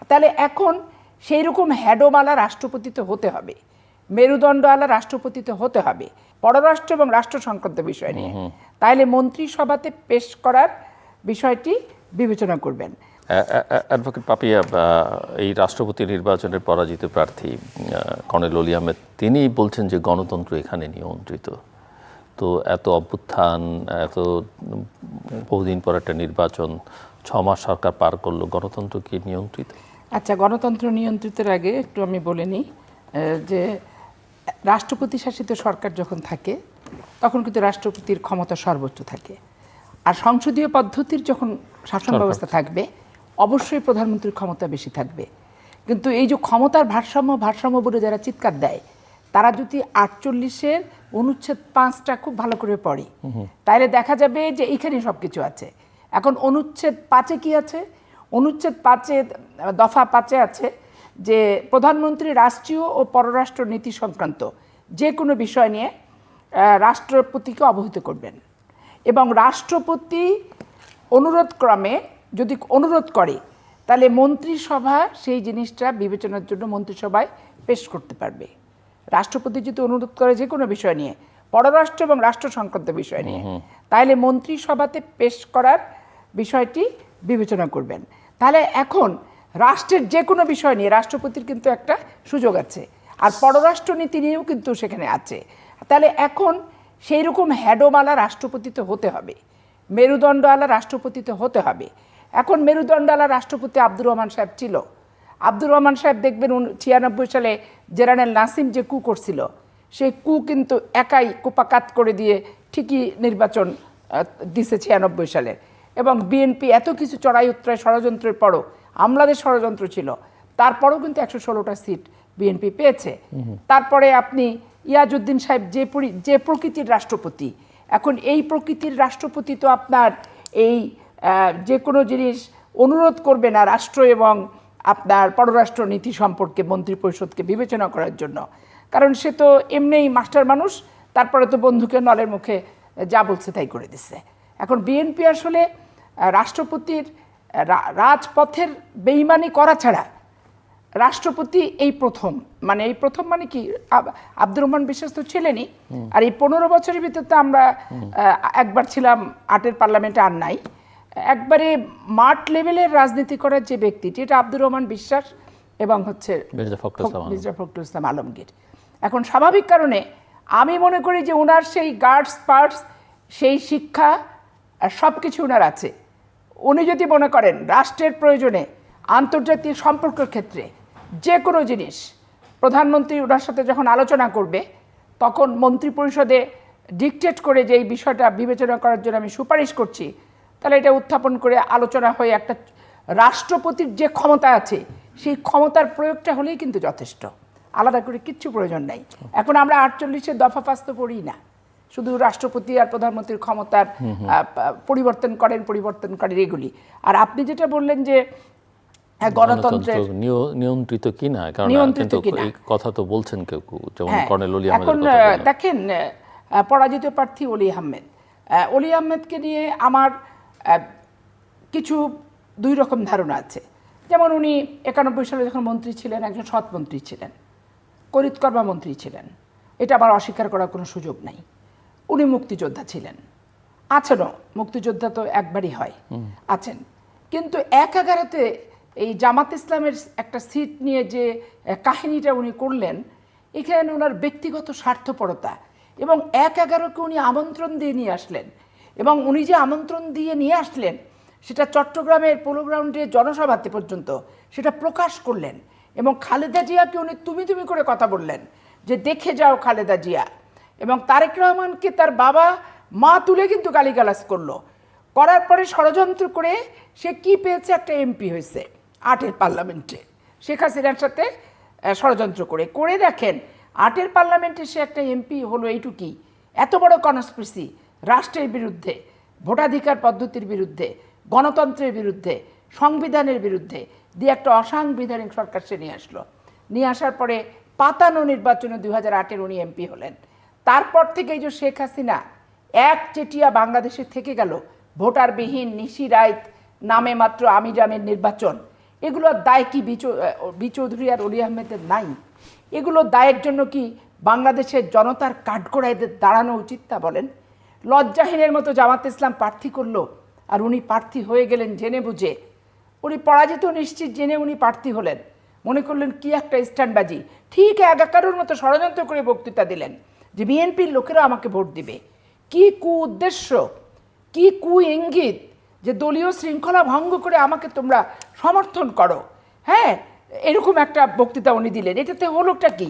তাহলে এখন সেই রকম হ্যাডোমালা রাষ্ট্রপতি তো হতে হবে, মেরুদণ্ডওয়ালা রাষ্ট্রপতি তো হতে হবে পররাষ্ট্র এবং রাষ্ট্র সংক্রান্ত বিষয় নিয়ে। তাইলে মন্ত্রিসভাতে পেশ করার বিষয়টি বিবেচনা করবেন। অ্যাডভোকেট পাপিয়া, এই রাষ্ট্রপতি নির্বাচনের পরাজিত প্রার্থী কর্নেল অলি আহমেদ তিনি বলছেন যে গণতন্ত্র এখানে নিয়ন্ত্রিত। তো এত অভ্যুত্থান, এত বহুদিন পর একটা নির্বাচন, 6 মাস সরকার পার করলো, গণতন্ত্র কি নিয়ন্ত্রিত? আচ্ছা, গণতন্ত্র নিয়ন্ত্রিতের আগে একটু আমি বলে নিই যে রাষ্ট্রপতি শাসিত সরকার যখন থাকে তখন কিন্তু রাষ্ট্রপতির ক্ষমতা সর্বোচ্চ থাকে, আর সংসদীয় পদ্ধতির যখন শাসন ব্যবস্থা থাকবে অবশ্যই প্রধানমন্ত্রীর ক্ষমতা বেশি থাকবে। কিন্তু এই যে ক্ষমতার ভারসাম্য বলে যারা চিৎকার দেয় তারা যদি 48-এর অনুচ্ছেদ 5টা খুব ভালো করে পড়ে তাহলে দেখা যাবে যে এইখানে সব কিছু আছে। এখন অনুচ্ছেদ 5-এ কি আছে? অনুচ্ছেদ 5-এ দফা 5-এ আছে যে প্রধানমন্ত্রী রাষ্ট্রীয় ও পররাষ্ট্র নীতি সংক্রান্ত যে কোনো বিষয় নিয়ে রাষ্ট্রপতিকে অবহিত করবেন, এবং রাষ্ট্রপতি অনুরোধক্রমে যদি অনুরোধ করে তাহলে মন্ত্রিসভা সেই জিনিসটা বিবেচনার জন্য মন্ত্রিসভায় পেশ করতে পারবে। রাষ্ট্রপতি যদি অনুরোধ করে যে কোনো বিষয় নিয়ে, পররাষ্ট্র এবং রাষ্ট্র সংক্রান্ত বিষয় নিয়ে, তাহলে মন্ত্রিসভাতে পেশ করার বিষয়টি বিবেচনা করবেন। তাহলে এখন রাষ্ট্রের যে কোনো বিষয় নিয়ে রাষ্ট্রপতির কিন্তু একটা সুযোগ আছে, আর পররাষ্ট্রনীতি নিয়েও কিন্তু সেখানে আছে। তাহলে এখন সেই রকম হ্যাডোমালা রাষ্ট্রপতি তো হতে হবে, মেরুদণ্ডওয়ালা রাষ্ট্রপতি তো হতে হবে। এখন মেরুদণ্ডওয়ালা রাষ্ট্রপতি আব্দুর রহমান সাহেব ছিল। আব্দুর রহমান সাহেব দেখবেন 96 সালে জেনারেল নাসিম যে কু করছিল, সেই কু কিন্তু একাই কুপাকাত করে দিয়ে ঠিকই নির্বাচন দিছে 96 সালে। এবং বিএনপি এত কিছু চড়াই উত্তরায় ষড়যন্ত্রের পরও, আমলাদের ষড়যন্ত্র ছিল, তারপরেও কিন্তু 116টা সিট বিএনপি পেয়েছে। তারপরে আপনি ইয়াজউদ্দিন সাহেব যে প্রকৃতির রাষ্ট্রপতি, এখন এই প্রকৃতির রাষ্ট্রপতি তো আপনার এই যে কোনো জিনিস অনুরোধ করবে না রাষ্ট্র এবং আপনার পররাষ্ট্র নীতি সম্পর্কে মন্ত্রিপরিষদকে বিবেচনা করার জন্য, কারণ সে তো এমনিই মাস্টার মানুষ, তারপরে তো বন্ধুকে নলের মুখে যা বলছে তাই করে দিচ্ছে। এখন বিএনপি আসলে রাষ্ট্রপতির রাজপথের বেইমানি করা ছাড়া রাষ্ট্রপতি এই প্রথম মানে কি, আব্দুর রহমান বিশ্বাস তো ছিলেনই, আর এই 15 বছরের ভিতরে তো আমরা একবার ছিলাম 8-এর পার্লামেন্টে, আর নাই। একবারে মাঠ লেভেলের রাজনীতি করার যে ব্যক্তিটি, এটা আব্দুর রহমান বিশ্বাস এবং হচ্ছে মির্জা ফখরুল ইসলাম আলমগীর। এখন স্বাভাবিক কারণে আমি মনে করি যে ওনার সেই গার্ডস পার্টস, সেই শিক্ষা সব কিছু ওনার আছে। উনি যদি মনে করেন রাষ্ট্রের প্রয়োজনে আন্তর্জাতিক সম্পর্কের ক্ষেত্রে যে কোনো জিনিস প্রধানমন্ত্রী ওনার সাথে যখন আলোচনা করবে, তখন মন্ত্রিপরিষদে ডিকটেট করে যে এই বিষয়টা বিবেচনা করার জন্য আমি সুপারিশ করছি, তাহলে এটা উত্থাপন করে আলোচনা হয়ে একটা রাষ্ট্রপতির যে ক্ষমতা আছে সেই ক্ষমতার প্রয়োগটা হলেই কিন্তু যথেষ্ট, আলাদা করে কিচ্ছু প্রয়োজন নাই। এখন আমরা 48-এর দফা 5 তো পড়ি না, শুধু রাষ্ট্রপতি আর প্রধানমন্ত্রীর ক্ষমতার পরিবর্তন করেন এগুলি। আর আপনি যেটা বললেন যে গণতন্ত্রের নিয়ন্ত্রিত কিনা, কারণ এই কথা তো বলছেন কেউ, যেমন কর্নেল অলি আহমেদ। এখন দেখেন, পরাজিত প্রার্থী অলি আহমেদকে নিয়ে আমার কিছু 2 রকম ধারণা আছে। যেমন উনি 91 সালে যখন মন্ত্রী ছিলেন, একজন সৎ মন্ত্রী ছিলেন, করিতকর্মা মন্ত্রী ছিলেন, এটা আবার অস্বীকার করার কোনো সুযোগ নাই। উনি মুক্তিযোদ্ধা ছিলেন, আছেনও, মুক্তিযোদ্ধা তো একবারই হয়, আছেন। কিন্তু 11-তে এই জামাত ইসলামের একটা সিট নিয়ে যে কাহিনীটা উনি করলেন, এখানে ওনার ব্যক্তিগত স্বার্থপরতা, এবং 11-কে উনি আমন্ত্রণ দিয়ে নিয়ে আসলেন, এবং উনি যে আমন্ত্রণ দিয়ে নিয়ে আসলেন সেটা চট্টগ্রামের পোলো গ্রাউন্ডে জনসভাতে পর্যন্ত সেটা প্রকাশ করলেন, এবং খালেদা জিয়াকে উনি তুমি করে কথা বললেন যে দেখে যাও খালেদা জিয়া, এবং তারেক রহমানকে তার বাবা মা তুলে কিন্তু গালিগালাজ করার পরে ষড়যন্ত্র করে সে কি পেয়েছে, একটা এমপি হয়েছে 8-এর পার্লামেন্টে, শেখ হাসিনার সাথে ষড়যন্ত্র করে দেখেন 8-এর পার্লামেন্টে সে একটা এমপি হলো। এইটুকুই, এত বড় কনস্পিরেসি রাষ্ট্রের বিরুদ্ধে, ভোটাধিকার পদ্ধতির বিরুদ্ধে, গণতন্ত্রের বিরুদ্ধে, সংবিধানের বিরুদ্ধে দিয়ে একটা অসাংবিধানিক সরকার সে নিয়ে আসার পরে পাতানো নির্বাচনে 2008-এর উনি এমপি হলেন। তারপর থেকে এই যে শেখ হাসিনা একচেটিয়া বাংলাদেশে থেকে গেল, ভোটারবিহীন নিশি রাইত নামে মাত্র আমি জামের নির্বাচন, এগুলোর দায় কি বি চৌধুরী আর অলি আহমেদের নাই? এগুলো দায়ের জন্য কি বাংলাদেশের জনতার কাঠগড়াইদের দাঁড়ানো উচিত তা বলেন? লজ্জাহীনের মতো জামাত ইসলাম প্রার্থী করলো, আর উনি প্রার্থী হয়ে গেলেন জেনে বুঝে। উনি পরাজিত নিশ্চিত জেনে উনি প্রার্থী হলেন, মনে করলেন কি একটা স্ট্যান্ডবাজি। ঠিক একাকারুর মতো ষড়যন্ত্র করে বক্তৃতা দিলেন যে বিএনপির লোকেরা আমাকে ভোট দিবে। কি কু উদ্দেশ্য, কি কু ইঙ্গিত যে দলীয় শৃঙ্খলা ভঙ্গ করে আমাকে তোমরা সমর্থন করো। হ্যাঁ, এরকম একটা বক্তৃতা উনি দিলেন। এটাতে হলোটা কি?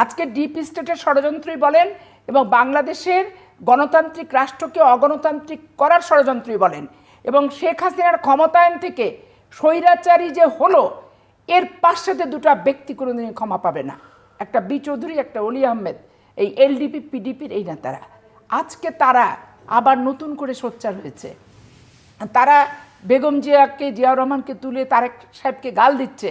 আজকে ডিপ স্টেটের ষড়যন্ত্রই বলেন এবং বাংলাদেশের গণতান্ত্রিক রাষ্ট্রকে অগণতান্ত্রিক করার ষড়যন্ত্রই বলেন, এবং শেখ হাসিনার ক্ষমতায়ন থেকে স্বৈরাচারী যে হলো, এর পাশাতে দুটো ব্যক্তি কোনোদিনই ক্ষমা পাবে না, একটা বি চৌধুরী, একটা অলি আহমেদ, এই এলডিপি পিডিপির এই নেতারা। আজকে তারা আবার নতুন করে সোচ্চার হয়েছে। তারা বেগম জিয়াউর রহমানকে তুলে তারেক সাহেবকে গাল দিচ্ছে,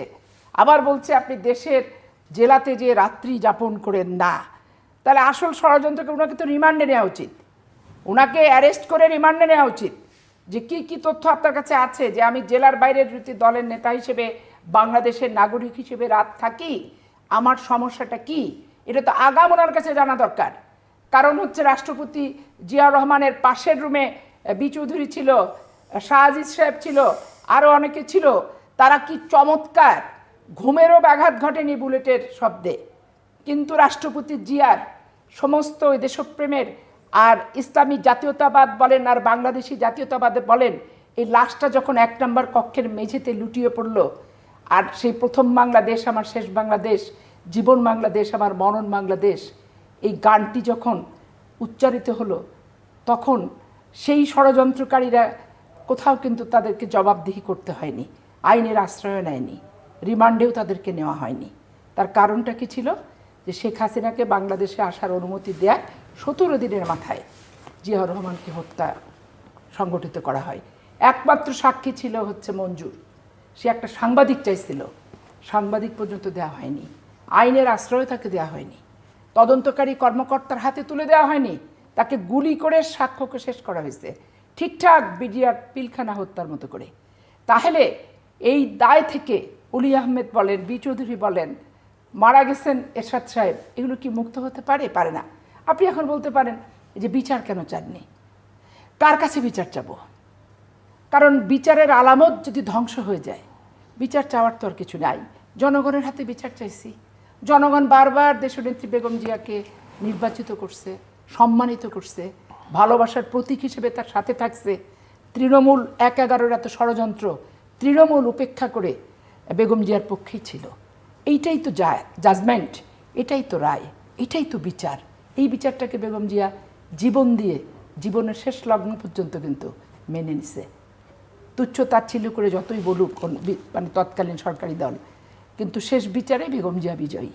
আবার বলছে আপনি দেশের জেলাতে যে রাত্রি যাপন করেন না। তাহলে আসল ষড়যন্ত্রকে ওনাকে তো রিমান্ডে নেওয়া উচিত, ওনাকে অ্যারেস্ট করে রিমান্ডে নেওয়া উচিত যে কি কি তথ্য আপনার কাছে আছে যে আমি জেলার বাইরের দলের নেতা হিসেবে, বাংলাদেশের নাগরিক হিসেবে রাত থাকি, আমার সমস্যাটা কি, এটা তো আগাম ওনার কাছে জানা দরকার। কারণ হচ্ছে রাষ্ট্রপতি জিয়াউর রহমানের পাশের রুমে বি চৌধুরী ছিল, শাহ আজিজ সাহেব ছিল, আরও অনেকে ছিল। তারা কি চমৎকার, ঘুমেরও ব্যাঘাত ঘটেনি বুলেটের শব্দে। কিন্তু রাষ্ট্রপতি জিয়ার সমস্ত ওই দেশপ্রেমের আর ইসলামী জাতীয়তাবাদ বলেন আর বাংলাদেশি জাতীয়তাবাদে বলেন, এই লাশটা যখন 1 নম্বর কক্ষের মেঝেতে লুটিয়ে পড়ল, আর সেই প্রথম বাংলাদেশ আমার শেষ বাংলাদেশ, জীবন বাংলাদেশ আমার মরণ বাংলাদেশ, এই গানটি যখন উচ্চারিত হলো, তখন সেই ষড়যন্ত্রকারীরা কোথাও কিন্তু তাদেরকে জবাবদিহি করতে হয়নি, আইনের আশ্রয় নেয়নি, রিমান্ডেও তাদেরকে নেওয়া হয়নি। তার কারণটা কি ছিল? যে শেখ হাসিনাকে বাংলাদেশে আসার অনুমতি দেয়া 17 দিনের মাথায় জিয়াউর রহমানকে হত্যা সংগঠিত করা হয়। একমাত্র সাক্ষী ছিল হচ্ছে মঞ্জুর, সে একটা সাংবাদিক চাইছিল, সাংবাদিক পর্যন্ত দেওয়া হয়নি, আইনের আশ্রয় তাকে দেওয়া হয়নি, তদন্তকারী কর্মকর্তার হাতে তুলে দেওয়া হয়নি, তাকে গুলি করে সাক্ষ্যকে শেষ করা হয়েছে, ঠিকঠাক বিডিআর পিলখানা হত্যার মতো করে। তাহলে এই দায় থেকে অলি আহমেদ বলেন, বি চৌধুরী বলেন, মারা গেছেন এরশাদ সাহেব, এগুলো কি মুক্ত হতে পারে? পারে না। আপনি এখন বলতে পারেন যে বিচার কেন চাননি? কার কাছে বিচার চাবো? কারণ বিচারের আলামত যদি ধ্বংস হয়ে যায়, বিচার চাওয়ার তো আর কিছু নাই। জনগণের হাতে বিচার চাইছি। জনগণ বারবার দেশনেত্রী বেগম জিয়াকে নির্বাচিত করছে, সম্মানিত করছে, ভালোবাসার প্রতীক হিসেবে তার সাথে থাকছে। তৃণমূল 1-11 এত ষড়যন্ত্র তৃণমূল উপেক্ষা করে বেগম জিয়ার পক্ষেই ছিল। এইটাই তো জাজমেন্ট, এটাই তো রায়, এটাই তো বিচার। এই বিচারটাকে বেগম জিয়া জীবন দিয়ে জীবনের শেষ লগ্ন পর্যন্ত কিন্তু মেনে নিছে। তুচ্ছ তাচ্ছিল্য করে যতই বলুক মানে তৎকালীন সরকারি দল, কিন্তু শেষ বিচারে বেগম জিয়া বিজয়ী।